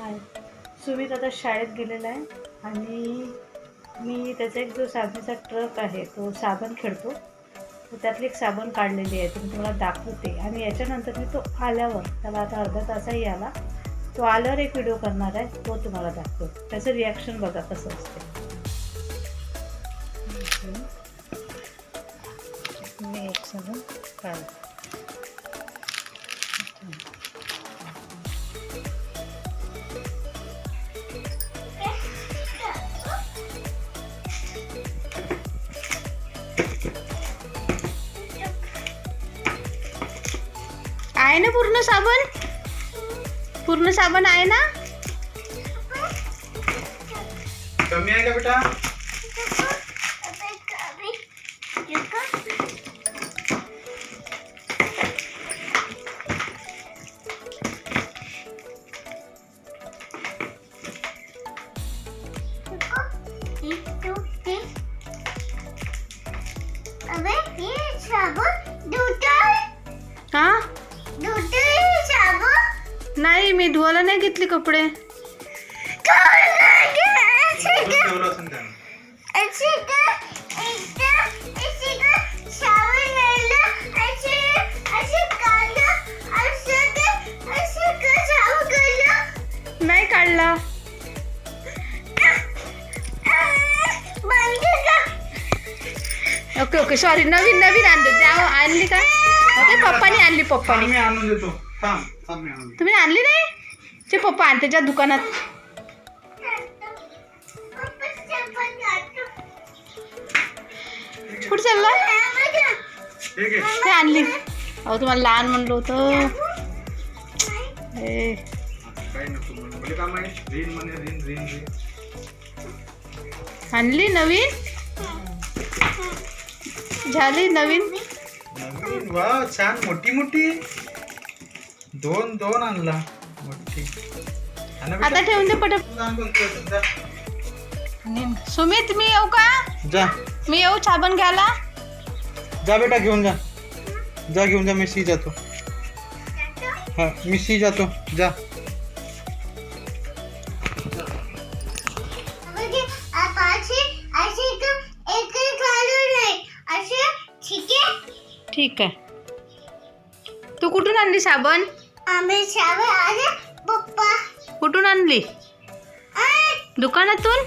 हाय. सुमित आता शाळेत गेलेला आहे आणि मी त्याचा एक जो साबणाचा ट्रक आहे तो साबण खेळतो, तर त्यातली एक साबण काढलेली आहे, ती मी तुम्हाला दाखवते. आणि याच्यानंतर मी तो आल्यावर, त्याला आता अर्धा तासही आला, तो आल्यावर एक व्हिडिओ करणार आहे, तो तुम्हाला दाखवतो. त्याचं रिॲक्शन बघा कसं असते. मी एक साबण काढतो. आहे ना पूर्ण साबण? पूर्ण साबण आहे ना? कमी आहे का बेटा? हा? नाही, मी धुवायला नाही घेतले कपडे. नाही काढला. Okay okay, sorry. नवीन नवीन आणली. आणली का? ओके, पप्पानी आणली. पप्पानी. मी आणून देतो. थांब थांब, मी आणून देतो. तुम्ही आणली नाही? ते पप्पा आणते त्या दुकानात. कुठे चालला? ठीक आहे. ते आणली. अहो, तुम्हाला लहान म्हणलं होतं. काही नको म्हणून. बोले काम आहे. रीन म्हणे, रीन रीन रीन. आणली नवीन. झाली नवीन. नवीन. वा, छान. मोठी मोठी. दोन दोन आणला. मोठी. आता ठेवून दे पटक. सुमित, मी येऊ का? जा. मी येऊ साबण घ्यायला? जा बेटा, घेऊन जा. जा घेऊन जा. मी सी जातो. हा, मी सी जातो. जा. ठीक आहे. तू कुठून आणली साबण? पप्पा कुठून आणली? दुकानातून?